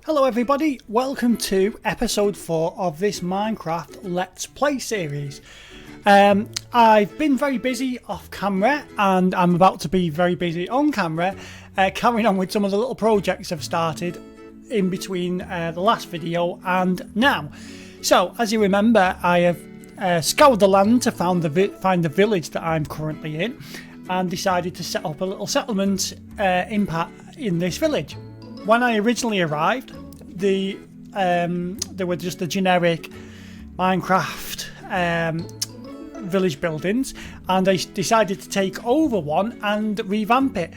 Hello everybody, welcome to episode 4 of this Minecraft Let's Play series. I've been very busy off camera and I'm about to be very busy on camera, carrying on with some of the little projects I've started in between the last video and now. So, as you remember, I have scoured the land to find the village that I'm currently in and decided to set up a little settlement in this village. When I originally arrived, there were just the generic Minecraft village buildings, and I decided to take over one and revamp it.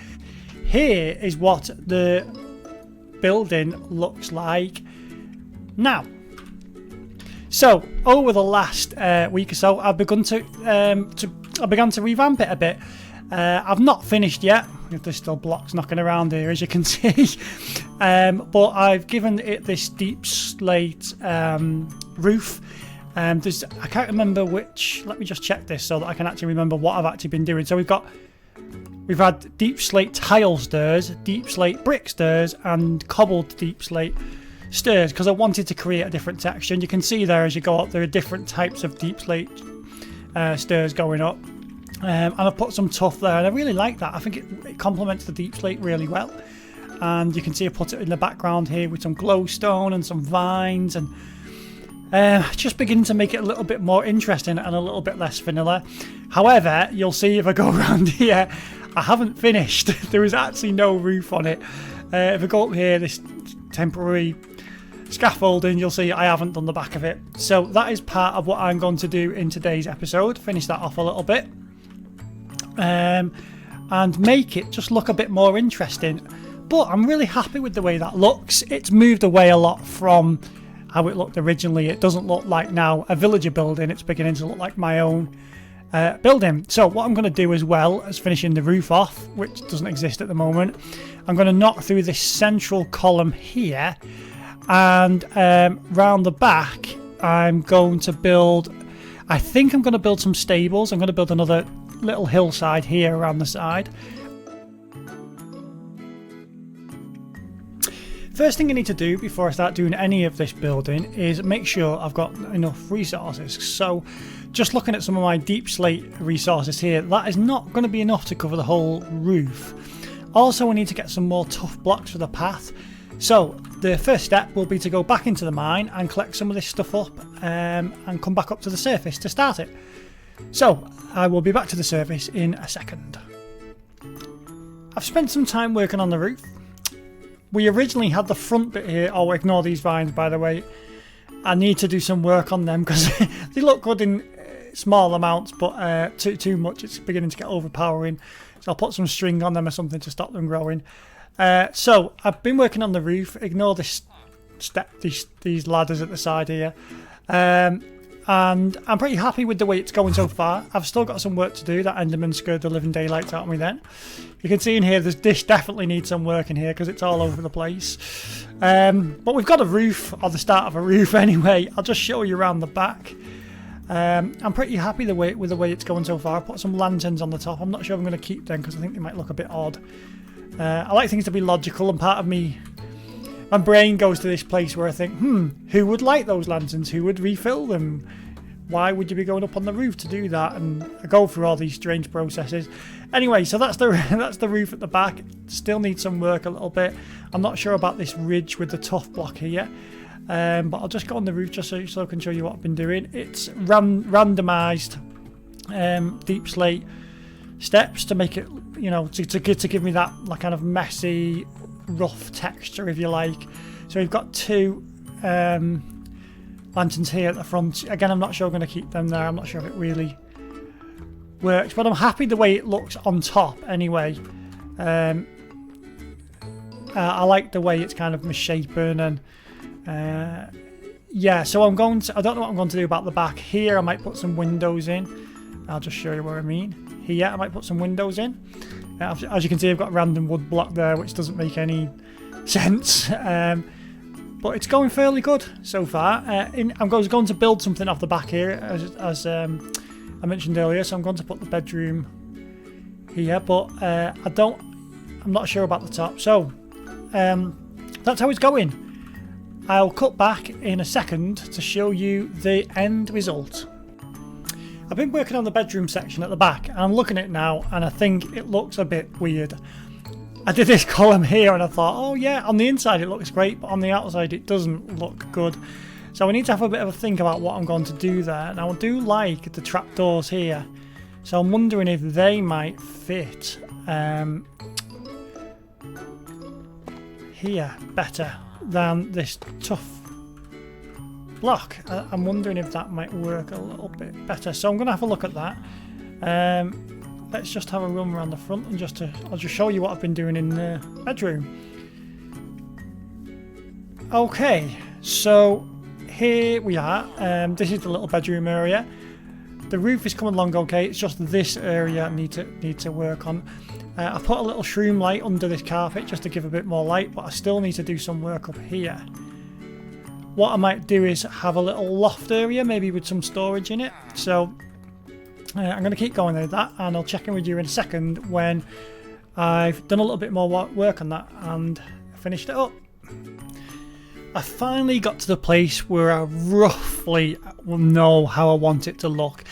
Here is what the building looks like now. So over the last week or so, I've begun to revamp it a bit. I've not finished yet. There's still blocks knocking around here, as you can see. But I've given it this deep slate roof. I can't remember which. Let me just check this so that I can actually remember what I've actually been doing. So we've had deep slate tile stairs, deep slate brick stairs, and cobbled deep slate stairs because I wanted to create a different texture. And you can see there as you go up, there are different types of deep slate stairs going up. And I've put some tuff there, and I really like that. I think it complements the deep slate really well. And you can see I put it in the background here with some glowstone and some vines, and just beginning to make it a little bit more interesting and a little bit less vanilla. However, you'll see if I go around here, I haven't finished. There is actually no roof on it. If I go up here, this temporary scaffolding, you'll see I haven't done the back of it. So that is part of what I'm going to do in today's episode. Finish that off a little bit. And make it just look a bit more interesting. But I'm really happy with the way that looks. It's moved away a lot from how it looked originally. It doesn't look like now a villager building. It's beginning to look like my own building. So what I'm going to do as well as finishing the roof off, which doesn't exist at the moment, I'm going to knock through this central column here, and round the back I'm going to build, I think I'm going to build some stables. I'm going to build another little hillside here around the side. First thing I need to do before I start doing any of this building is make sure I've got enough resources. So just looking at some of my deep slate resources here, that is not going to be enough to cover the whole roof. Also, we need to get some more tough blocks for the path. So the first step will be to go back into the mine and collect some of this stuff up and come back up to the surface to start it. So I will be back to the surface in a second. I've spent some time working on the roof. We originally had the front bit here. Oh, ignore these vines, by the way. I need to do some work on them because they look good in small amounts, but too much, it's beginning to get overpowering. So I'll put some string on them or something to stop them growing. So I've been working on the roof. Ignore this these ladders at the side here. And I'm pretty happy with the way it's going so far. I've still got some work to do. That Enderman scared the living daylights out of me then. You can see in here, this definitely needs some work in here because it's all over the place. But we've got a roof, or the start of a roof anyway. I'll just show you around the back. I'm pretty happy with the way it's going so far. I put some lanterns on the top. I'm not sure if I'm going to keep them because I think they might look a bit odd. I like things to be logical, and part of me, my brain goes to this place where I think, who would light those lanterns? Who would refill them? Why would you be going up on the roof to do that? And I go through all these strange processes. Anyway, so that's the roof at the back. Still needs some work a little bit. I'm not sure about this ridge with the tough block here. But I'll just go on the roof just so I can show you what I've been doing. It's randomised deep slate steps to make it, to give me that like kind of messy, rough texture, if you like. So we've got two lanterns here at the front. Again, I'm not sure I'm going to keep them there. I'm not sure if it really works, but I'm happy the way it looks on top anyway. I like the way it's kind of misshapen, and yeah, so I don't know what I'm going to do about the back. Here I might put some windows in. I'll just show you what I mean. Here I might put some windows in. As you can see, I've got a random wood block there, which doesn't make any sense. But it's going fairly good so far. I'm going to build something off the back here, as I mentioned earlier. So I'm going to put the bedroom here, but I'm not sure about the top. So that's how it's going. I'll cut back in a second to show you the end result. I've been working on the bedroom section at the back and I'm looking at it now and I think it looks a bit weird. I did this column here and I thought, oh yeah, on the inside it looks great, but on the outside it doesn't look good. So I need to have a bit of a think about what I'm going to do there. Now I do like the trapdoors here, so I'm wondering if they might fit here better than this tough block. I'm wondering if that might work a little bit better, so I'm going to have a look at that. Let's just have a run around the front and I'll just show you what I've been doing in the bedroom. Okay, so here we are. This is the little bedroom area. The roof is coming along okay. It's just this area I need to work on. I put a little shroom light under this carpet just to give a bit more light, but I still need to do some work up here. What I might do is have a little loft area, maybe with some storage in it. So I'm going to keep going with that, and I'll check in with you in a second when I've done a little bit more work on that and finished it up. I finally got to the place where I roughly know how I want it to look.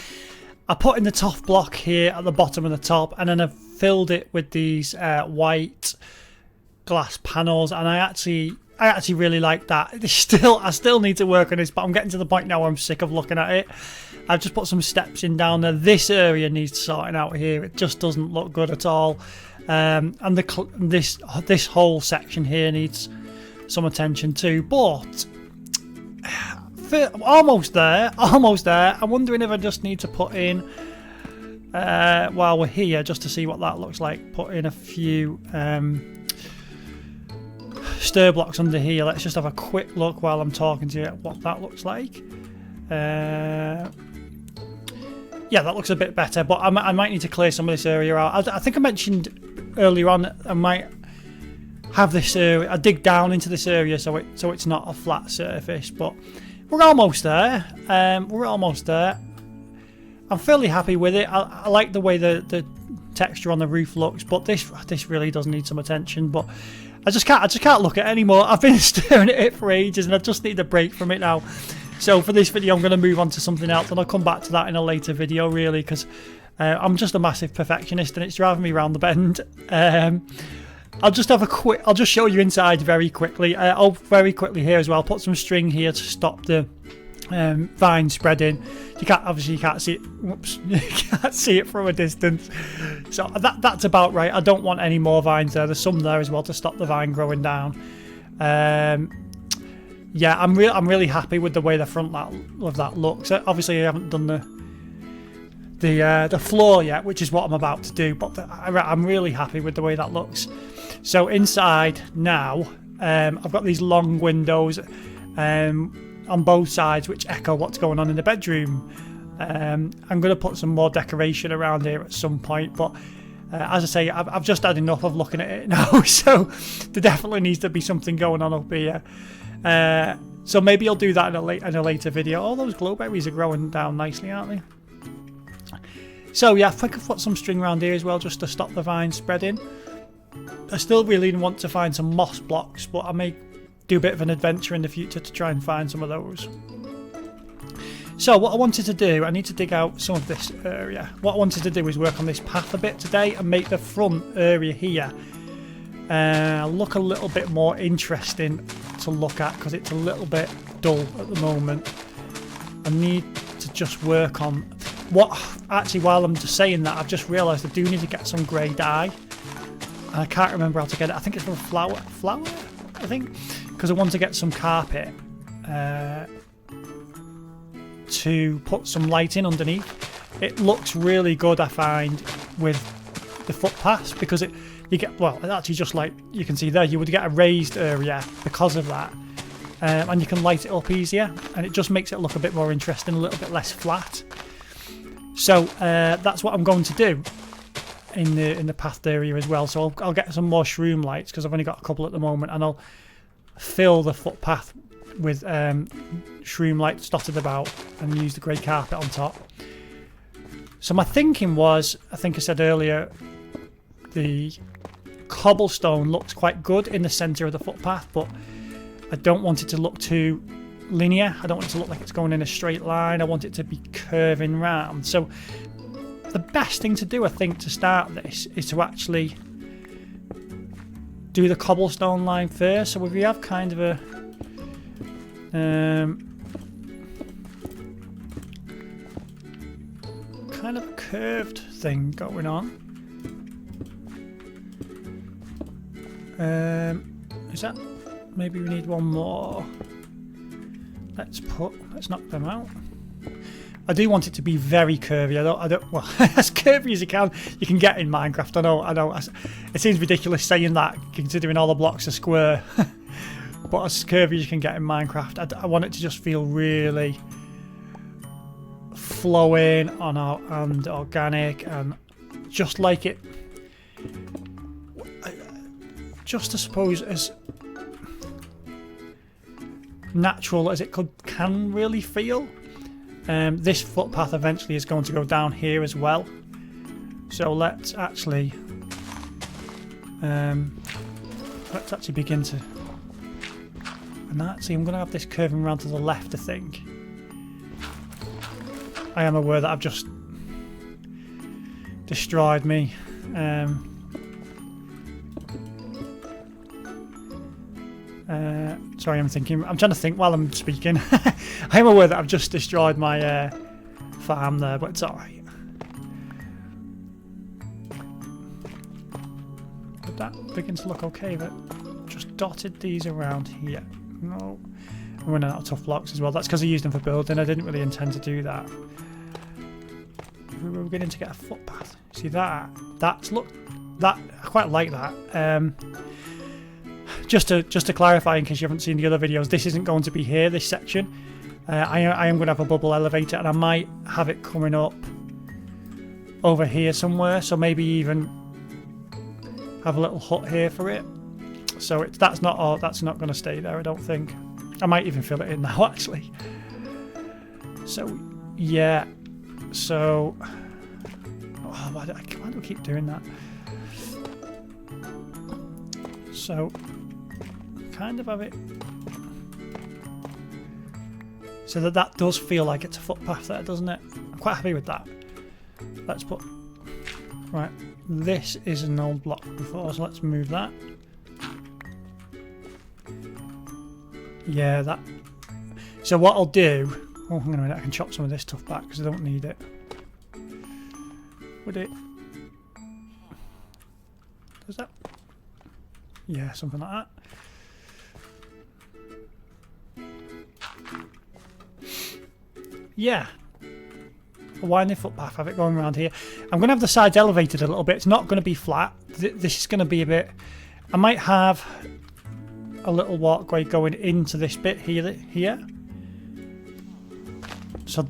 I put in the top block here at the bottom and the top, and then I filled it with these white glass panels, and I actually really like that. I still need to work on this, but I'm getting to the point now where I'm sick of looking at it. I've just put some steps in down there. This area needs sorting out here. It just doesn't look good at all, and this whole section here needs some attention too. But almost there. I'm wondering if I just need to put in while we're here, just to see what that looks like, put in a few stir blocks under here. Let's just have a quick look while I'm talking to you at what that looks like. Yeah, that looks a bit better, but I might need to clear some of this area out. I think I mentioned earlier on I might have this area, I dig down into this area so it's not a flat surface, but we're almost there. I'm fairly happy with it. I like the way the texture on the roof looks, but this really does need some attention. But I just can't look at it anymore. I've been staring at it for ages and I just need a break from it now. So for this video I'm going to move on to something else, and I'll come back to that in a later video really, because I'm just a massive perfectionist and it's driving me around the bend. I'll just show you inside very quickly. I'll very quickly here as well put some string here to stop the vine spreading. You can't see it. Whoops, you can't see it from a distance. So that's about right. I don't want any more vines there. There's some there as well to stop the vine growing down. Yeah, I'm really happy with the way the front of that looks. Obviously, I haven't done the floor yet, which is what I'm about to do. But I'm really happy with the way that looks. So inside now, I've got these long windows on both sides, which echo what's going on in the bedroom. I'm going to put some more decoration around here at some point, but as I say, I've just had enough of looking at it now. So there definitely needs to be something going on up here. So maybe I'll do that in a later video. All those glowberries are growing down nicely, aren't they? So yeah, I think I've put some string around here as well just to stop the vine spreading. I still really want to find some moss blocks, but I may do a bit of an adventure in the future to try and find some of those. So what I wanted to do, I need to dig out some of this area. What I wanted to do is work on this path a bit today and make the front area here look a little bit more interesting to look at, because it's a little bit dull at the moment. I need to just work on while I'm just saying that, I've just realised I do need to get some grey dye, and I can't remember how to get it. I think it's from flour I think, because I want to get some carpet to put some lighting underneath. It looks really good, I find, with the footpaths, because it actually, just like you can see there, you would get a raised area because of that, and you can light it up easier, and it just makes it look a bit more interesting, a little bit less flat. So that's what I'm going to do in the path area as well. So I'll get some more shroom lights, because I've only got a couple at the moment, and I'll fill the footpath with shroom lights dotted about and use the grey carpet on top. So my thinking was, I think I said earlier, the cobblestone looks quite good in the centre of the footpath, but I don't want it to look too linear. I don't want it to look like it's going in a straight line. I want it to be curving round. So the best thing to do, I think, to start this is to actually do the cobblestone line first. So if we have kind of a kind of a curved thing going on. Is that, maybe we need one more. Let's knock them out. I do want it to be very curvy. I don't well, as curvy as you can get in Minecraft. I know. It seems ridiculous saying that, considering all the blocks are square. But as curvy as you can get in Minecraft. I want it to just feel really flowing and organic, and just like it. Just, I suppose, as natural as it can really feel. This footpath eventually is going to go down here as well. So let's actually begin to. And actually, I'm going to have this curving around to the left, I think. I am aware that I've just destroyed me. Sorry, I'm trying to think while I'm speaking. I am aware that I've just destroyed my farm there, but it's alright. But that begins to look okay, but just dotted these around here. No, I'm running out of tough blocks as well. That's because I used them for building. I didn't really intend to do that. We were beginning to get a footpath. See that? I quite like that. Just to clarify, in case you haven't seen the other videos, this isn't going to be here, this section. I am going to have a bubble elevator, and I might have it coming up over here somewhere, so maybe even have a little hut here for it. So that's not going to stay there, I don't think. I might even fill it in now, actually. So yeah, so why do I keep doing that? So kind of have it so that does feel like it's a footpath there, doesn't it? I'm quite happy with that. Let's put, right, this is an old block before, so let's move that. Yeah, that. So what I'll do, oh, hang on a minute, I can chop some of this stuff back because I don't need it. Would it? Does that? Yeah, something like that. Yeah. A winding footpath, have it going around here. I'm going to have the sides elevated a little bit. It's not going to be flat. This is going to be a bit... I might have a little walkway going into this bit here. So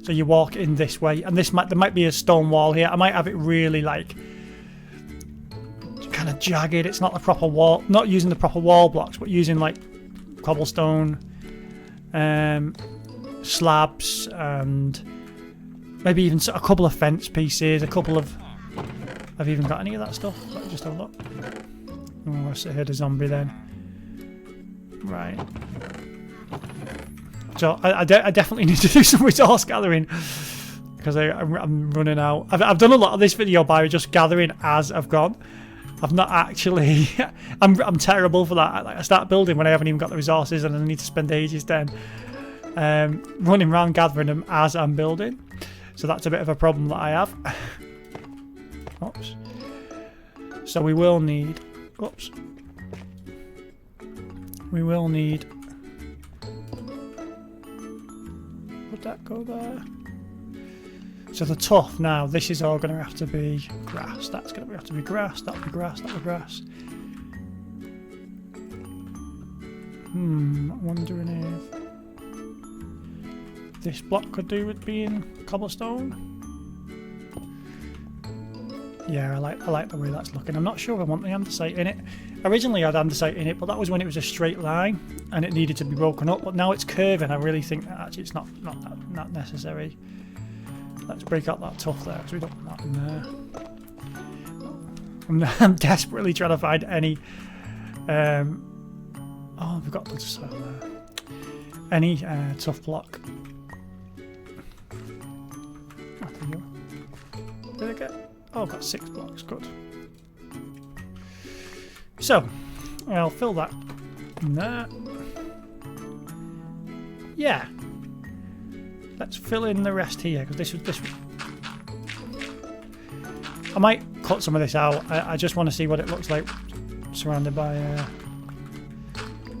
you walk in this way, and there might be a stone wall here. I might have it really like kind of jagged. It's not the proper wall, not using the proper wall blocks, but using like cobblestone, slabs, and maybe even a couple of fence pieces, a couple of... I've even got any of that stuff. Let me just have a look. Oh, I heard a zombie then. Right. So I definitely need to do some resource gathering because I'm running out. I've done a lot of this video by just gathering as I've gone. I've not actually. I'm terrible for that. I start building when I haven't even got the resources, and I need to spend ages then running around gathering them as I'm building. So that's a bit of a problem that I have. Oops. So we will need. Oops. We will need. Would that go there? So the tuff now, this is all going to have to be grass. That's going to have to be grass. That'll be grass. That'll be grass. I'm wondering if this block could do with being cobblestone. Yeah, I like the way that's looking. I'm not sure if I want the andesite in it. Originally I had andesite in it, but that was when it was a straight line and it needed to be broken up. But now it's curving. I really think that actually it's not necessary. Let's break out that tuff there because we don't want that in there. I'm desperately trying to find any Oh, we've got the soil there. Any tough block. Did I get? Oh, I've got 6 blocks. Good. So, I'll fill that in there. Yeah. Let's fill in the rest here because this. I might cut some of this out. I just want to see what it looks like surrounded by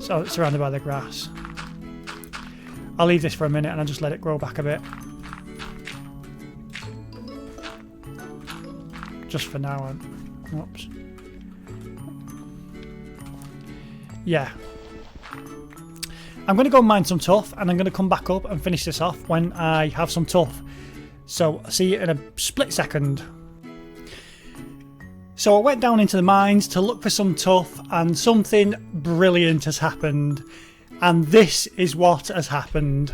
the grass. I'll leave this for a minute and I'll just let it grow back a bit. Just for now. Oops. Yeah. I'm going to go mine some tuff and I'm going to come back up and finish this off when I have some tuff. So I'll see you in a split second. So I went down into the mines to look for some tuff and something brilliant has happened. And this is what has happened.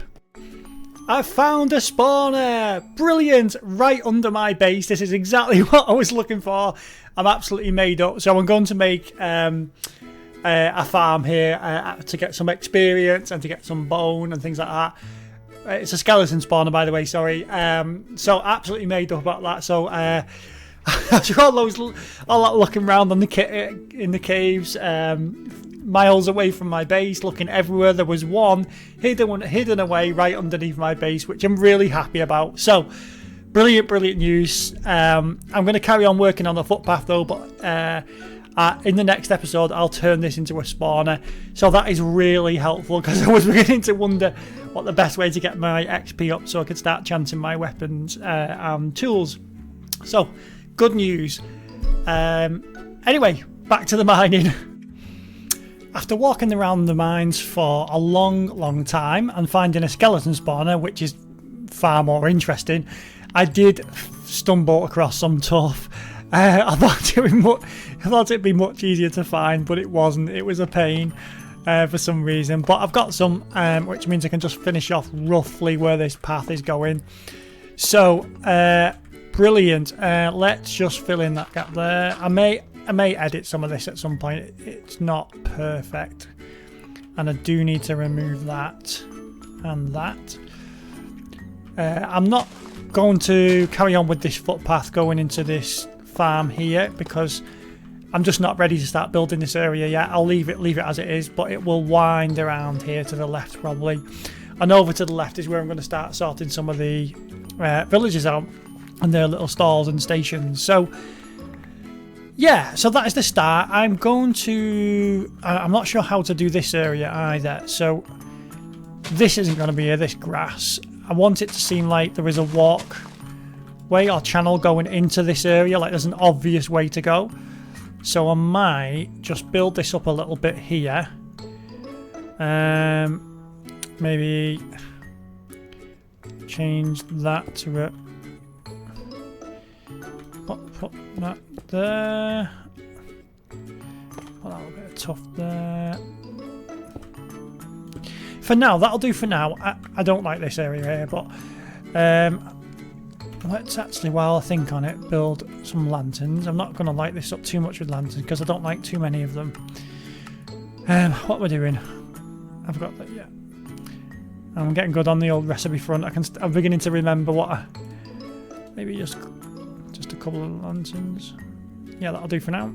I found a spawner! Brilliant! Right under my base. This is exactly what I was looking for. I'm absolutely made up. So I'm going to make a farm here to get some experience and to get some bone and things like that. It's a skeleton spawner, by the way, sorry. So absolutely made up about that. So after all that looking around on in the caves, miles away from my base, looking everywhere, there was one hidden away right underneath my base, which I'm really happy about. So brilliant news. I'm going to carry on working on the footpath though, but in the next episode I'll turn this into a spawner. So that is really helpful because I was beginning to wonder what the best way to get my XP up so I could start chanting my weapons and tools. So good news. Anyway, back to the mining. After walking around the mines for a long time and finding a skeleton spawner, which is far more interesting, I did stumble across some tuff. I thought it'd be much easier to find, but it wasn't. It was a pain for some reason. But I've got some, which means I can just finish off roughly where this path is going. So, brilliant. Let's just fill in that gap there. I may edit some of this at some point. It's not perfect. And I do need to remove that and that. I'm not going to carry on with this footpath going into this farm here because I'm just not ready to start building this area yet. I'll leave it as it is, but it will wind around here to the left probably. And over to the left is where I'm going to start sorting some of the villages out and their little stalls and stations. So yeah, so that is the start. I'm not sure how to do this area either. So this isn't going to be here, this grass. I want it to seem like there is a walkway or channel going into this area, like there's an obvious way to go. So I might just build this up a little bit here. Maybe change that to a... Put that there. Put that a bit of tuff there. For now, that'll do for now. I don't like this area here, but let's actually, while I think on it, build some lanterns. I'm not going to light this up too much with lanterns because I don't like too many of them. What we're doing, I've got that. Yeah, I'm getting good on the old recipe front. I'm beginning to remember what. Maybe just a couple of lanterns. Yeah, that'll do for now.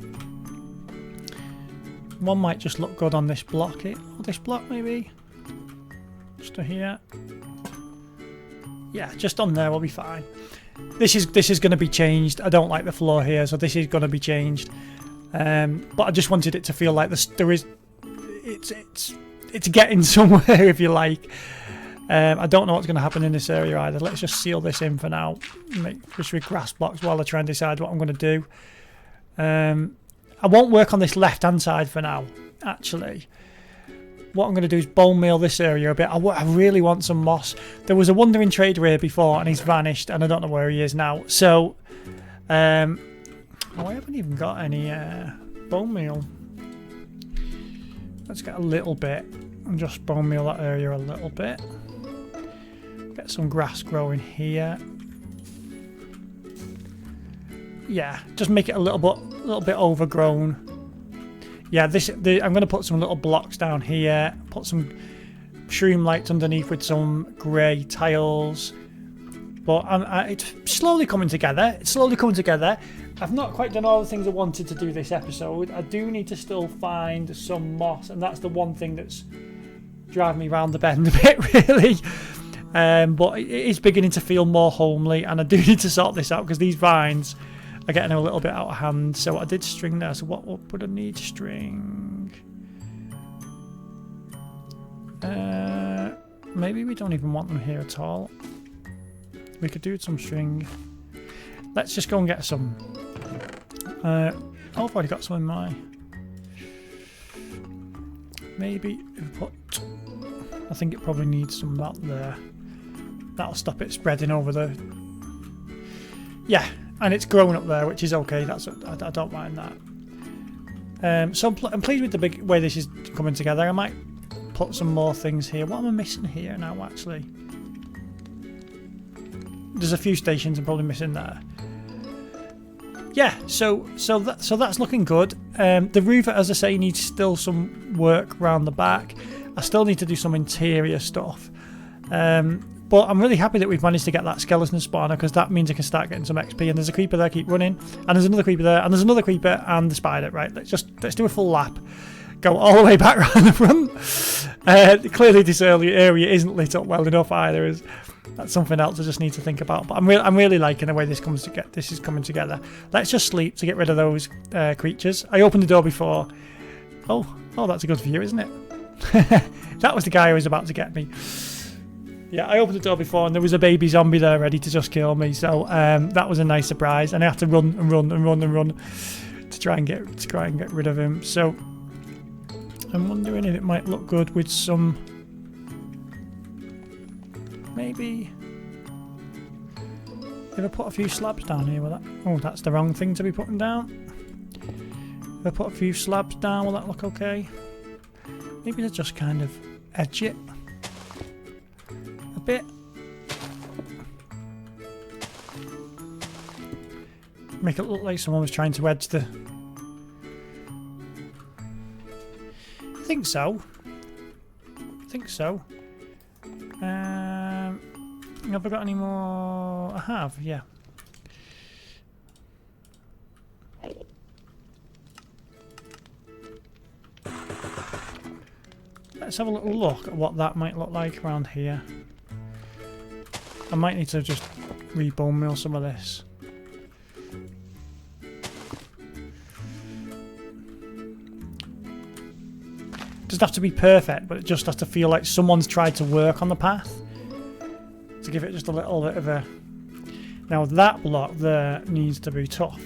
One might just look good on this block. This block maybe. Just to here. Yeah, just on there will be fine. This is going to be changed. I don't like the floor here, so this is going to be changed. But I just wanted it to feel like it's getting somewhere, if you like. I don't know what's going to happen in this area either. Let's just seal this in for now. Make just with grass blocks while I try and decide what I'm going to do. I won't work on this left-hand side for now, actually. What I'm going to do is bone meal this area a bit. I really want some moss. There was a wandering trader here before and he's vanished and I don't know where he is now. So, I haven't even got any bone meal. Let's get a little bit and just bone meal that area a little bit. Get some grass growing here. Yeah, just make it a little bit overgrown. Yeah, I'm going to put some little blocks down here, put some shroom lights underneath with some grey tiles. But it's slowly coming together. It's slowly coming together. I've not quite done all the things I wanted to do this episode. I do need to still find some moss, and that's the one thing that's driving me round the bend a bit, really. But it is beginning to feel more homely, and I do need to sort this out because these vines are getting a little bit out of hand. So I did string there. So what would I need to string? Maybe we don't even want them here at all. We could do some string. Let's just go and get some. Oh, I've already got some in my. Maybe if we put. I think it probably needs some of that there. That'll stop it spreading over the. Yeah, and it's growing up there, which is okay. I don't mind that. So I'm pleased with the big way this is coming together. I might put some more things here. What am I missing here now? Actually, there's a few stations I'm probably missing there. Yeah, so that's looking good. The roof, as I say, needs still some work around the back. I still need to do some interior stuff. But I'm really happy that we've managed to get that skeleton spawner, because that means I can start getting some XP. And there's a creeper there, keep running. And there's another creeper there, and there's another creeper, and the spider. Right, let's do a full lap. Go all the way back around the front. Clearly this area isn't lit up well enough either. That's something else I just need to think about. But I'm really liking the way this is coming together. Let's just sleep to get rid of those creatures. I opened the door before. Oh, that's a good view, isn't it? That was the guy who was about to get me. Yeah, I opened the door before and there was a baby zombie there ready to just kill me. So that was a nice surprise, and I have to run to try and get rid of him. So I'm wondering if it might look good with some. Maybe if I put a few slabs down here, will that? Oh, that's the wrong thing to be putting down. If I put a few slabs down, will that look okay? Maybe to just kind of edge it a bit. Make it look like someone was trying to edge the. I think so. Have I got any more? I have, yeah. Let's have a little look at what that might look like around here. I might need to just re-bone meal some of this. Doesn't have to be perfect, but it just has to feel like someone's tried to work on the path to give it just a little bit of a. Now that block there needs to be tough,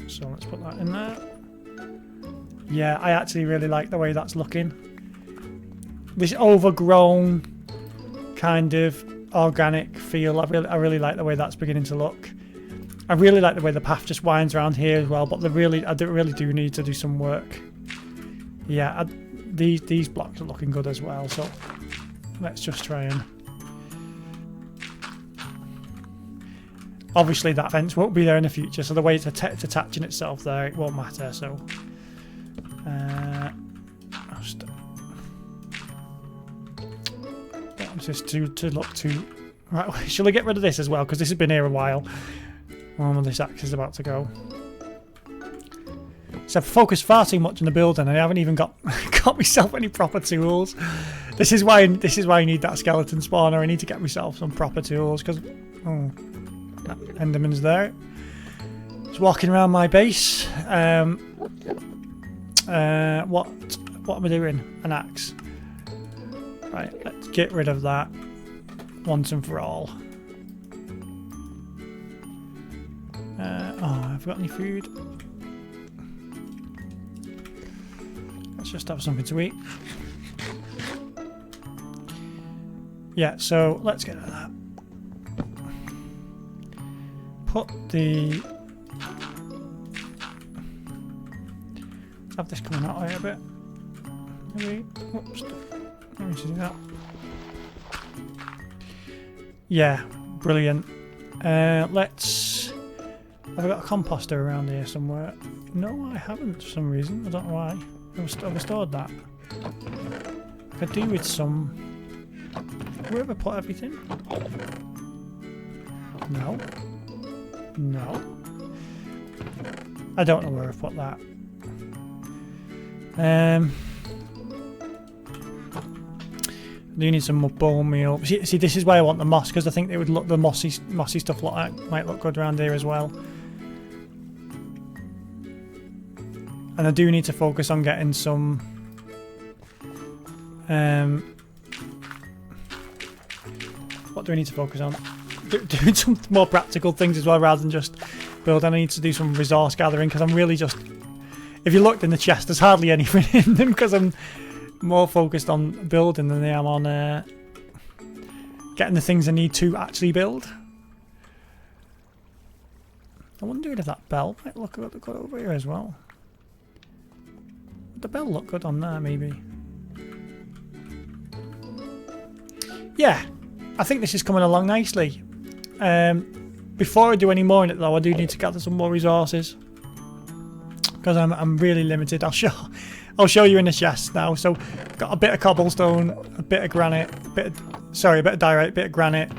so let's put that in there. Yeah, I actually really like the way that's looking. This overgrown kind of organic feel. I really like the way that's beginning to look. I really like the way the path just winds around here as well, but I really do need to do some work. Yeah. These blocks are looking good as well, so let's just try and. Obviously that fence won't be there in the future, so the way it's attaching itself there, it won't matter. So just to look too. Right, shall we get rid of this as well, because this has been here a while. Oh, this axe is about to go. So I've focused far too much on the building, and I haven't even got myself any proper tools. This is why I need that skeleton spawner. I need to get myself some proper tools, because that Enderman's there. Just walking around my base. What am I doing? An axe. Right, let's get rid of that once and for all. Have I got any food? Let's just have something to eat. Yeah, so let's get rid of that. Put the. Let's have this coming out here a bit. Maybe. Whoops. Let me see that. Yeah, brilliant. Let's. Have I got a composter around here somewhere? No, I haven't for some reason. I don't know why. I've restored that. I could do with some... Where have I put everything? No. No. I don't know where I've put that. I do need some more bone meal. See, this is why I want the moss, because I think it would look, the mossy stuff might look good around here as well. And I do need to focus on getting some what do I need to focus on? Doing some more practical things as well rather than just build. I need to do some resource gathering because I'm really just... If you looked in the chest, there's hardly anything in them because I'm more focused on building than I am on getting the things I need to actually build. I wonder if that bell might look good over here as well. Would the bell look good on there, maybe? Yeah, I think this is coming along nicely. Before I do any more in it though, I do need to gather some more resources because I'm really limited. I'll show you in the chest now. So got a bit of cobblestone, a bit of granite, a bit of diorite, a bit of granite,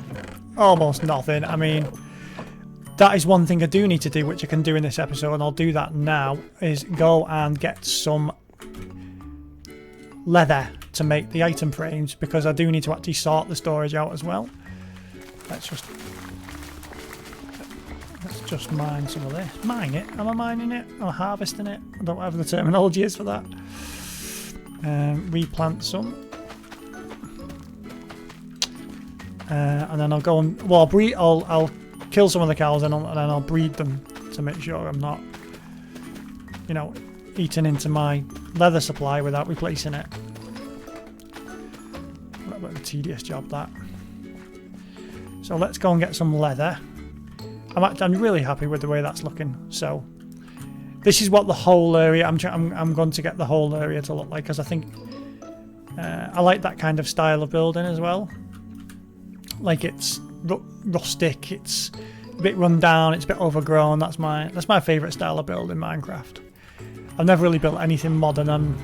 almost nothing. I mean, that is one thing I do need to do, which I can do in this episode, and I'll do that now, is go and get some leather to make the item frames, because I do need to actually sort the storage out as well. Let's just mine some of this. Mine it? Am I mining it? Am I harvesting it? I don't know whatever the terminology is for that. Replant some. And then I'll go and... Well, I'll kill some of the cows and then I'll breed them to make sure I'm not, you know, eating into my leather supply without replacing it. A little bit of a tedious job, that. So let's go and get some leather. I'm really happy with the way that's looking. So this is what the whole area... I'm going to get the whole area to look like, because I think I like that kind of style of building as well. Like, it's rustic, it's a bit run down, it's a bit overgrown. That's my favourite style of build in Minecraft. I've never really built anything modern. I'm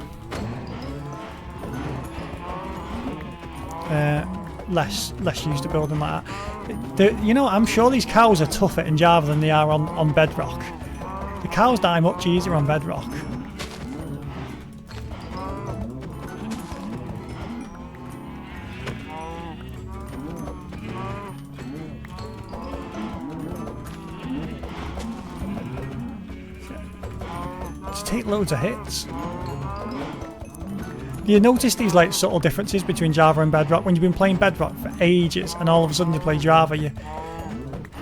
less used to building like that. You know, I'm sure these cows are tougher in Java than they are on Bedrock. The cows die much easier on Bedrock. Take loads of hits. You notice these like subtle differences between Java and Bedrock when you've been playing Bedrock for ages, and all of a sudden you play Java. You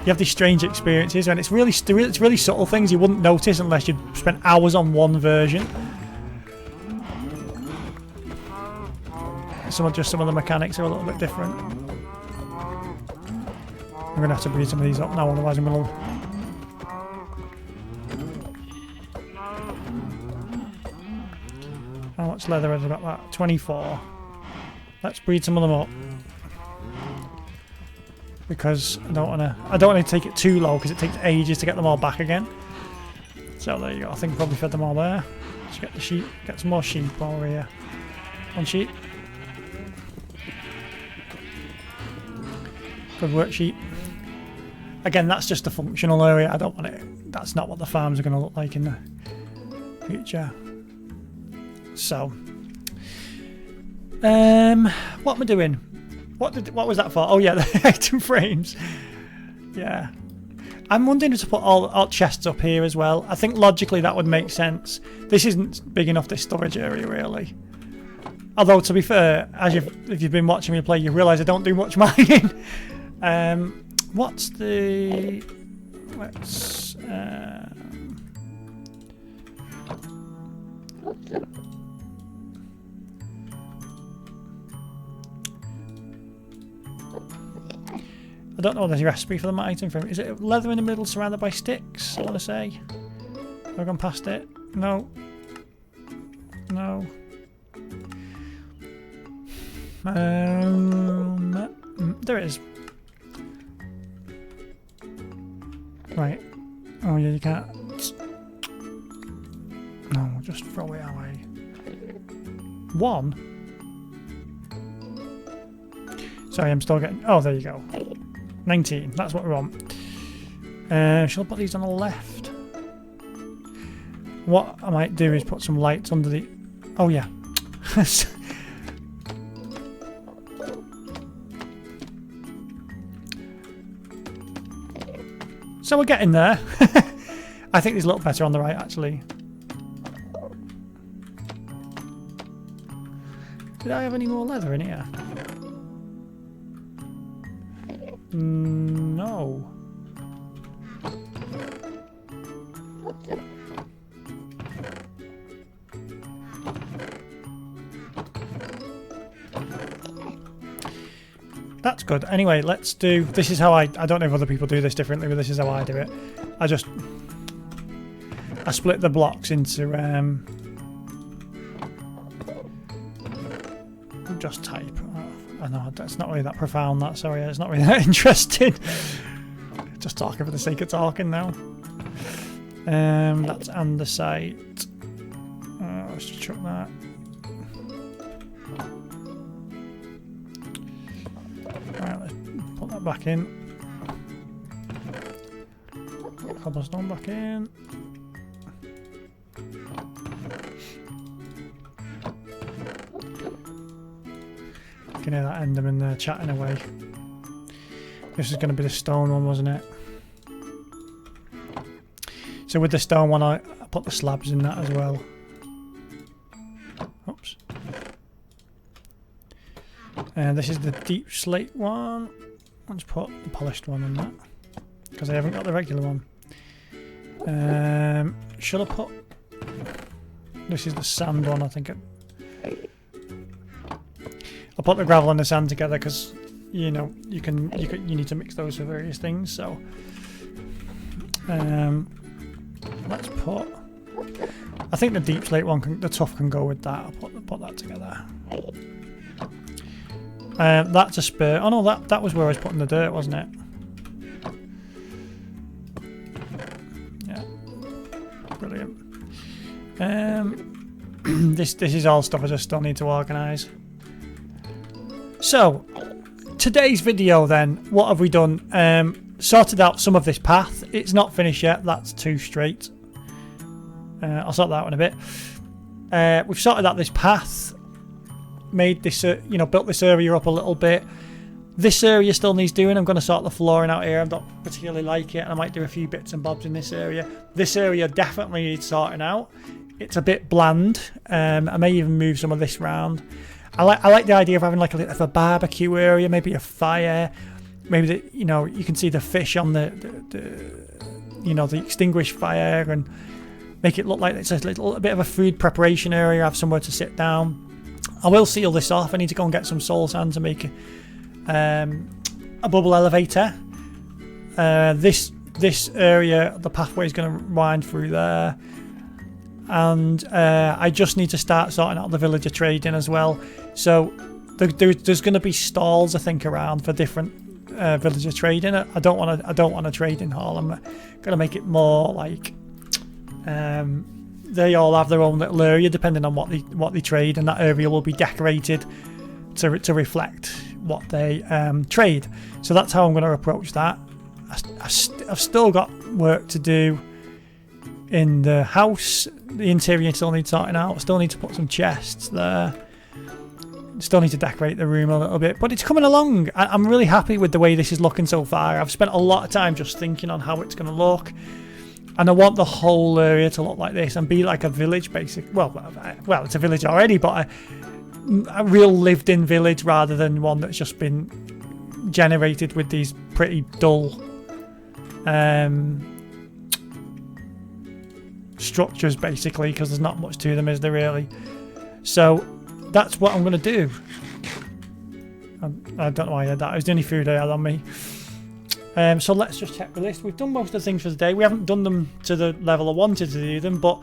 have these strange experiences, and it's really subtle things you wouldn't notice unless you'd spent hours on one version. Some of the mechanics are a little bit different. I'm gonna have to breed some of these up now, otherwise I'm gonna... How much leather has I got? That 24. Let's breed some of them up, because I don't want to take it too low because it takes ages to get them all back again. So there you go. I think I probably fed them all there. Let's get the sheep. Get some more sheep over here. One sheep. Good work, sheep. Again, that's just a functional area. I don't want it. That's not what the farms are going to look like in the future. So, what am I doing? What was that for? Oh yeah, the item frames. Yeah, I'm wondering to put all chests up here as well. I think logically that would make sense. This isn't big enough, this storage area, really. Although, to be fair, if you've been watching me play, you realise I don't do much mining. What's the... Let's... I don't know the recipe for the item frame. Is it leather in the middle surrounded by sticks, I want to say? Have I gone past it? No. No. There it is. Right. Oh yeah, you can't. just throw it away. 1? Sorry, I'm still getting... Oh, there you go. 19. That's what we want. Shall I put these on the left? What I might do is put some lights under the... Oh, yeah. So we're getting there. I think these look better on the right, actually. Did I have any more leather in here? No. That's good. Anyway, let's do... This is how I don't know if other people do this differently, but this is how I do it. I split the blocks into... just type. I know, that's not really that profound, that. Sorry, it's not really that interesting. Just talking for the sake of talking now. That's andesite. Let's just chuck that. Right, let's put that back in. Put cobblestone back in. I can hear that Enderman there chatting away. This is going to be the stone one, wasn't it? So with the stone one, I put the slabs in that as well. Oops. And this is the deep slate one. Let's put the polished one on that, because I haven't got the regular one. Should I put... This is the sand one, I think. I'll put the gravel and the sand together because, you know, you need to mix those for various things. So let's put... I think the deep slate one, the tuff can go with that. I'll put that together. That's a spur. Oh no, that was where I was putting the dirt, wasn't it? Yeah, brilliant. This is all stuff I just still need to organise. So today's video then, what have we done? Sorted out some of this path. It's not finished yet. That's too straight. I'll sort that out in a bit. We've sorted out this path. Made this, built this area up a little bit. This area still needs doing. I'm going to sort the flooring out here. I don't particularly like it, and I might do a few bits and bobs in this area. This area definitely needs sorting out. It's a bit bland. I may even move some of this round. I like the idea of having like a barbecue area, maybe a fire, maybe you can see the fish on the extinguished fire, and make it look like it's a little bit of a food preparation area. Have somewhere to sit down. I will seal this off. I need to go and get some soul sand to make a bubble elevator. This area, the pathway is going to wind through there. And I just need to start sorting out the villager trading as well. So there's going to be stalls, I think, around for different villager trading. I don't want a trading hall. I'm going to make it more like they all have their own little area depending on what they trade, and that area will be decorated to reflect what they trade. So that's how I'm going to approach that. I've still got work to do in the house. The interior still needs sorting out. Still need to put some chests there. Still need to decorate the room a little bit, but it's coming along. I'm really happy with the way this is looking so far. I've spent a lot of time just thinking on how it's going to look, and I want the whole area to look like this and be like a village, basically. Well, it's a village already, but a real lived-in village rather than one that's just been generated with these pretty dull structures, basically, because there's not much to them, is there really? So that's what I'm going to do. I don't know why I had that. It was the only food I had on me. So let's just check the list. We've done most of the things for the day. We haven't done them to the level I wanted to do them, but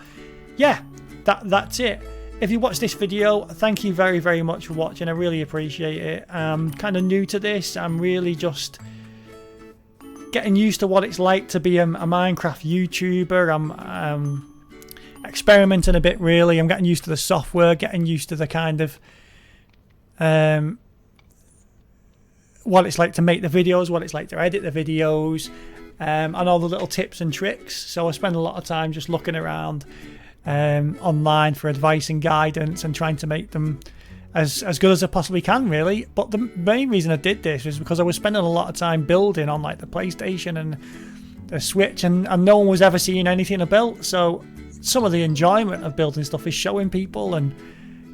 yeah, that's it. If you watched this video, thank you very, very much for watching. I really appreciate it. I'm kind of new to this. I'm really just getting used to what it's like to be a Minecraft YouTuber. experimenting a bit, really. I'm getting used to the software, getting used to the kind of what it's like to make the videos, what it's like to edit the videos, and all the little tips and tricks. So I spend a lot of time just looking around online for advice and guidance and trying to make them as good as I possibly can, really. But the main reason I did this was because I was spending a lot of time building on like the PlayStation and the Switch, and no one was ever seeing anything I built. So some of the enjoyment of building stuff is showing people and,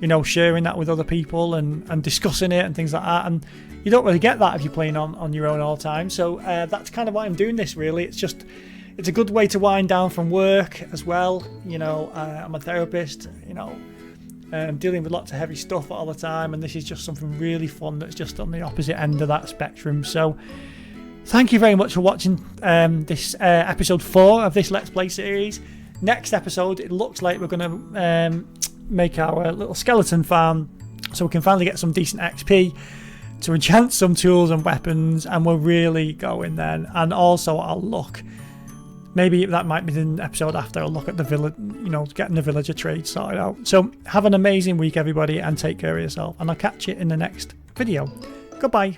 you know, sharing that with other people and discussing it and things like that. And you don't really get that if you're playing on your own all the time. So that's kind of why I'm doing this, really. It's a good way to wind down from work as well. You know, I'm a therapist, you know, dealing with lots of heavy stuff all the time, and this is just something really fun that's just on the opposite end of that spectrum. So thank you very much for watching this episode 4 of this Let's Play series. Next episode, it looks like we're going to make our little skeleton farm so we can finally get some decent XP to enchant some tools and weapons, and we're really going then. And also I'll look, maybe that might be the episode after, I'll look at the village, you know, getting the villager trade sorted out. So have an amazing week, everybody, and take care of yourself, and I'll catch you in the next video. Goodbye.